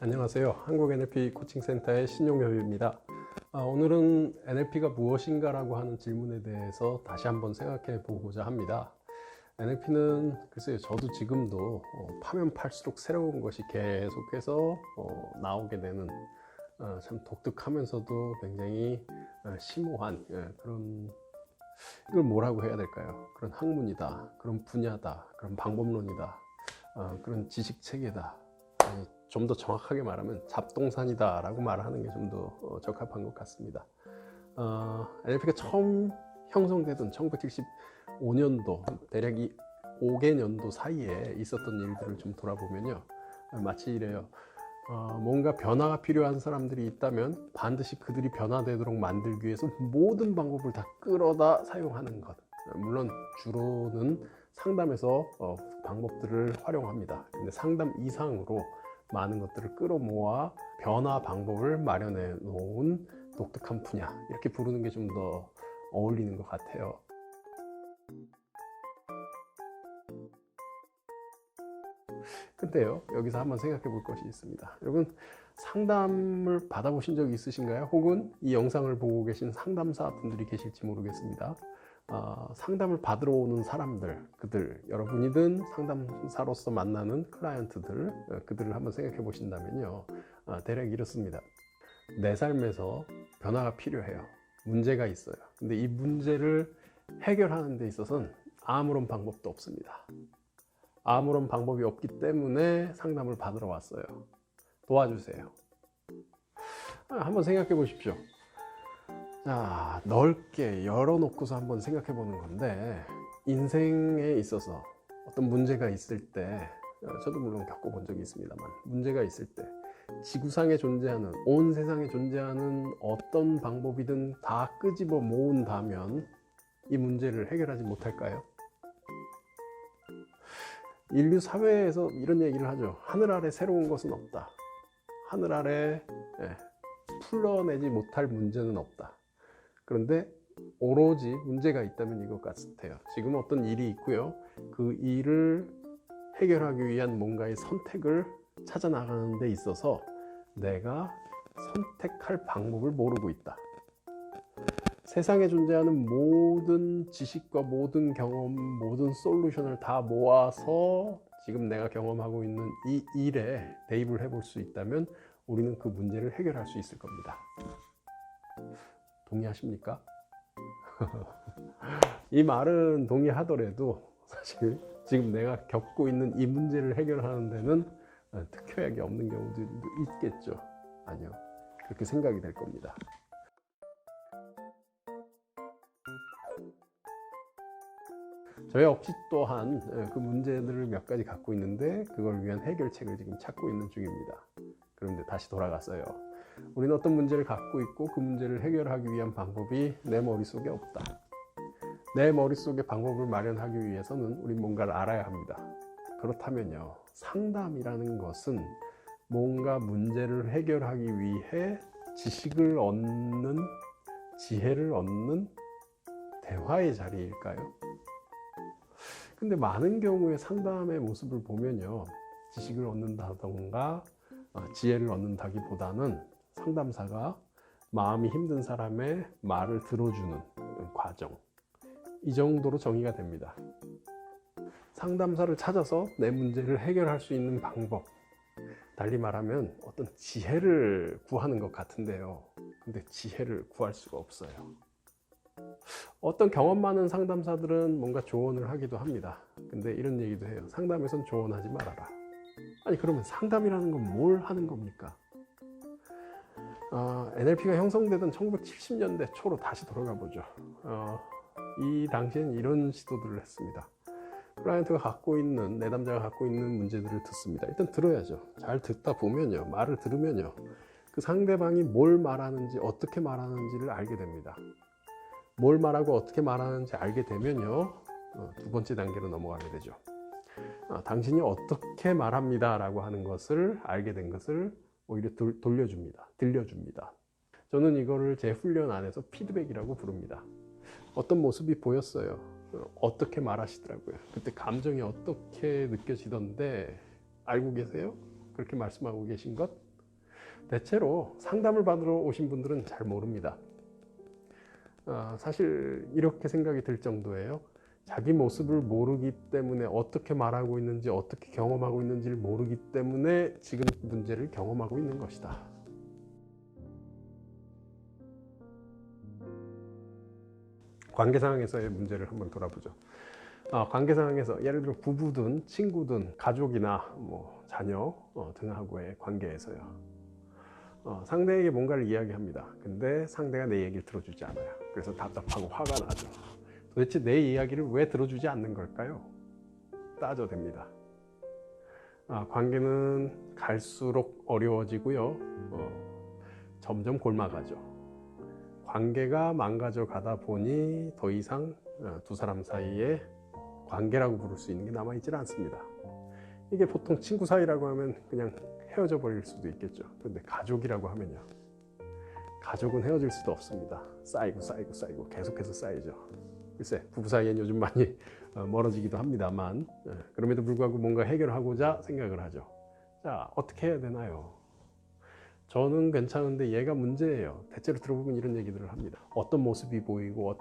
안녕하세요. 한국 NLP 코칭센터의 신용엽입니다. 오늘은 NLP가 무엇인가 라고 하는 질문에 대해서 다시 한번 생각해 보고자 합니다. NLP는 글쎄요, 저도 지금도 파면 팔수록 새로운 것이 계속해서 나오게 되는 참 독특하면서도 굉장히 심오한 그런, 이걸 뭐라고 해야 될까요? 그런 학문이다, 그런 분야다, 그런 방법론이다, 그런 지식 체계다. 좀 더 정확하게 말하면 잡동산이다 라고 말하는 게 좀 더 적합한 것 같습니다. NLP가 처음 형성되던 1975년도 대략 이 5개년도 사이에 있었던 일들을 좀 돌아보면요, 마치 이래요. 뭔가 변화가 필요한 사람들이 있다면 반드시 그들이 변화되도록 만들기 위해서 모든 방법을 다 끌어다 사용하는 것. 물론 주로는 상담에서 방법들을 활용합니다. 근데 상담 이상으로 많은 것들을 끌어모아 변화 방법을 마련해 놓은 독특한 분야, 이렇게 부르는 게 좀 더 어울리는 것 같아요. 근데요, 여기서 한번 생각해 볼 것이 있습니다. 여러분, 상담을 받아보신 적이 있으신가요? 혹은 이 영상을 보고 계신 상담사 분들이 계실지 모르겠습니다. 상담을 받으러 오는 사람들, 그들, 여러분이든 상담사로서 만나는 클라이언트들, 그들을 한번 생각해 보신다면요, 대략 이렇습니다. 내 삶에서 변화가 필요해요. 문제가 있어요. 근데 이 문제를 해결하는 데 있어서는 아무런 방법도 없습니다. 아무런 방법이 없기 때문에 상담을 받으러 왔어요. 도와주세요. 한번 생각해 보십시오. 자, 넓게 열어놓고서 한번 생각해 보는 건데, 인생에 있어서 어떤 문제가 있을 때, 저도 물론 겪어본 적이 있습니다만, 문제가 있을 때 지구상에 존재하는, 온 세상에 존재하는 어떤 방법이든 다 끄집어 모은다면 이 문제를 해결하지 못할까요? 인류 사회에서 이런 얘기를 하죠. 하늘 아래 새로운 것은 없다. 하늘 아래 풀러내지 못할 문제는 없다. 그런데 오로지 문제가 있다면 이것 같아요. 지금 어떤 일이 있고요, 그 일을 해결하기 위한 뭔가의 선택을 찾아 나가는 데 있어서 내가 선택할 방법을 모르고 있다. 세상에 존재하는 모든 지식과 모든 경험, 모든 솔루션을 다 모아서 지금 내가 경험하고 있는 이 일에 대입을 해볼 수 있다면 우리는 그 문제를 해결할 수 있을 겁니다. 동의하십니까? 이 말은 동의하더라도 사실 지금 내가 겪고 있는 이 문제를 해결하는 데는 특효약이 없는 경우도 있겠죠. 아니요, 그렇게 생각이 될 겁니다. 저희 역시 또한 그 문제들을 몇 가지 갖고 있는데 그걸 위한 해결책을 지금 찾고 있는 중입니다. 그런데 다시 돌아갔어요. 우리는 어떤 문제를 갖고 있고 그 문제를 해결하기 위한 방법이 내 머릿속에 없다. 내 머릿속에 방법을 마련하기 위해서는 우린 뭔가를 알아야 합니다. 그렇다면요, 상담이라는 것은 뭔가 문제를 해결하기 위해 지식을 얻는, 지혜를 얻는 대화의 자리일까요? 근데 많은 경우에 상담의 모습을 보면요, 지식을 얻는다던가 지혜를 얻는다기보다는 상담사가 마음이 힘든 사람의 말을 들어주는 과정, 이 정도로 정의가 됩니다. 상담사를 찾아서 내 문제를 해결할 수 있는 방법, 달리 말하면 어떤 지혜를 구하는 것 같은데요, 근데 지혜를 구할 수가 없어요. 어떤 경험 많은 상담사들은 뭔가 조언을 하기도 합니다. 근데 이런 얘기도 해요. 상담에선 조언하지 말아라. 아니, 그러면 상담이라는 건 뭘 하는 겁니까? NLP가 형성되던 1970년대 초로 다시 돌아가 보죠. 이 당시엔 이런 시도들을 했습니다. 클라이언트가 갖고 있는, 내담자가 갖고 있는 문제들을 듣습니다. 일단 들어야죠. 잘 듣다 보면요, 말을 들으면요, 그 상대방이 뭘 말하는지, 어떻게 말하는지를 알게 됩니다. 뭘 말하고 어떻게 말하는지 알게 되면요, 두 번째 단계로 넘어가게 되죠. 당신이 어떻게 말합니다 라고 하는 것을 알게 된 것을 오히려 들려줍니다. 저는 이거를 제 훈련 안에서 피드백이라고 부릅니다. 어떤 모습이 보였어요. 어떻게 말하시더라고요. 그때 감정이 어떻게 느껴지던데 알고 계세요? 그렇게 말씀하고 계신 것? 대체로 상담을 받으러 오신 분들은 잘 모릅니다. 사실 이렇게 생각이 들 정도예요. 자기 모습을 모르기 때문에 어떻게 말하고 있는지, 어떻게 경험하고 있는지를 모르기 때문에 지금 문제를 경험하고 있는 것이다. 관계 상황에서의 문제를 한번 돌아보죠. 관계 상황에서 예를 들어 부부든 친구든 가족이나 뭐 자녀 등하고의 관계에서요. 상대에게 뭔가를 이야기합니다. 근데 상대가 내 얘기를 들어주지 않아요. 그래서 답답하고 화가 나죠. 도대체 내 이야기를 왜 들어주지 않는 걸까요? 따져댑니다. 관계는 갈수록 어려워지고요. 점점 골마가죠. 관계가 망가져 가다 보니 더 이상 두 사람 사이에 관계라고 부를 수 있는 게 남아있질 않습니다. 이게 보통 친구 사이라고 하면 그냥 헤어져 버릴 수도 있겠죠. 그런데 가족이라고 하면요. 가족은 헤어질 수도 없습니다. 쌓이고 계속해서 쌓이죠. 글쎄, 부부 사이엔 요즘 많이 멀어지기도 합니다만, 그럼에도 불구하고 뭔가 해결하고자 생각을 하죠. 자, 어떻게 해야 되나요? 저는 괜찮은데 얘가 문제예요. 대체로 들어보면 이런 얘기들을 합니다. 어떤 모습이 보이고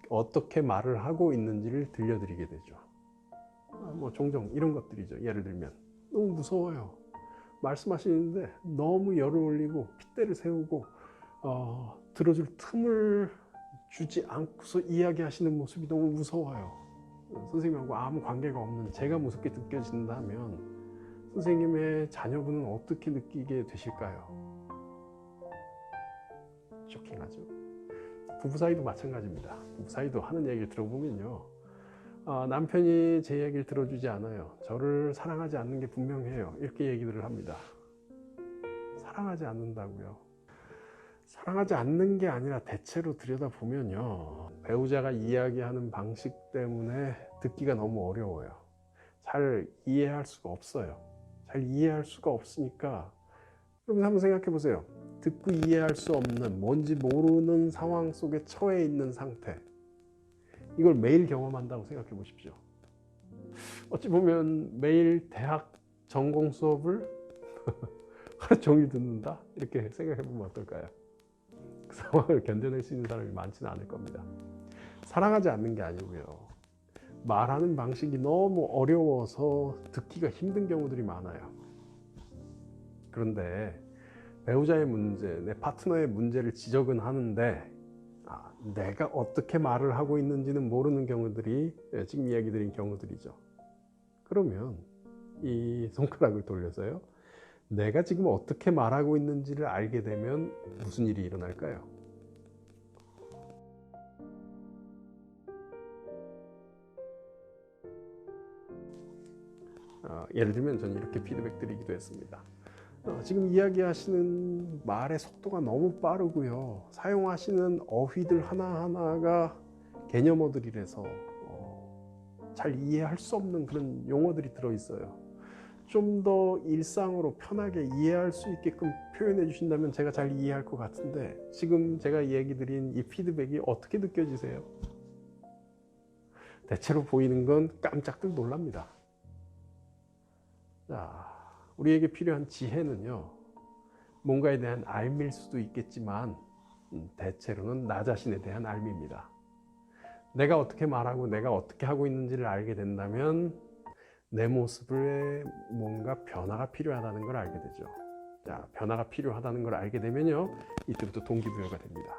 어떻게 말을 하고 있는지를 들려드리게 되죠. 뭐 종종 이런 것들이죠. 예를 들면 너무 무서워요. 말씀하시는데 너무 열을 올리고 핏대를 세우고 들어줄 틈을 주지 않고서 이야기하시는 모습이 너무 무서워요. 선생님하고 아무 관계가 없는 제가 무섭게 느껴진다면 선생님의 자녀분은 어떻게 느끼게 되실까요? 쇼킹하죠. 부부 사이도 마찬가지입니다. 부부 사이도 하는 얘기를 들어보면요. 남편이 제 얘기를 들어주지 않아요. 저를 사랑하지 않는 게 분명해요. 이렇게 얘기들을 합니다. 사랑하지 않는다고요. 사랑하지 않는 게 아니라 대체로 들여다보면요. 배우자가 이야기하는 방식 때문에 듣기가 너무 어려워요. 잘 이해할 수가 없어요. 잘 이해할 수가 없으니까 여러분 한번 생각해 보세요. 듣고 이해할 수 없는 뭔지 모르는 상황 속에 처해 있는 상태. 이걸 매일 경험한다고 생각해 보십시오. 어찌 보면 매일 대학 전공 수업을 하루 종일 듣는다? 이렇게 생각해 보면 어떨까요? 그 상황을 견뎌낼 수 있는 사람이 많지는 않을 겁니다. 사랑하지 않는 게 아니고요. 말하는 방식이 너무 어려워서 듣기가 힘든 경우들이 많아요. 그런데 배우자의 문제, 내 파트너의 문제를 지적은 하는데 내가 어떻게 말을 하고 있는지는 모르는 경우들이 지금 이야기 드린 경우들이죠. 그러면 이 손가락을 돌려서요. 내가 지금 어떻게 말하고 있는지를 알게 되면 무슨 일이 일어날까요? 예를 들면 저는 이렇게 피드백 드리기도 했습니다. 지금 이야기하시는 말의 속도가 너무 빠르고요. 사용하시는 어휘들 하나하나가 개념어들이라서 잘 이해할 수 없는 그런 용어들이 들어있어요. 좀 더 일상으로 편하게 이해할 수 있게끔 표현해 주신다면 제가 잘 이해할 것 같은데 지금 제가 얘기 드린 이 피드백이 어떻게 느껴지세요? 대체로 보이는 건 깜짝들 놀랍니다. 자, 우리에게 필요한 지혜는요, 뭔가에 대한 알미일 수도 있겠지만 대체로는 나 자신에 대한 알미입니다. 내가 어떻게 말하고 내가 어떻게 하고 있는지를 알게 된다면 내 모습에 뭔가 변화가 필요하다는 걸 알게 되죠. 자, 변화가 필요하다는 걸 알게 되면요, 이때부터 동기부여가 됩니다.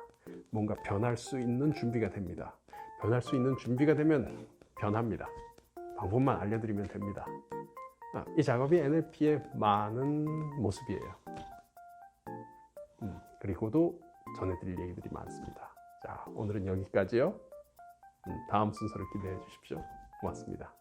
뭔가 변할 수 있는 준비가 됩니다. 변할 수 있는 준비가 되면 변합니다. 방법만 알려드리면 됩니다. 이 작업이 NLP의 많은 모습이에요. 그리고도 전해드릴 얘기들이 많습니다. 자, 오늘은 여기까지요. 다음 순서를 기대해 주십시오. 고맙습니다.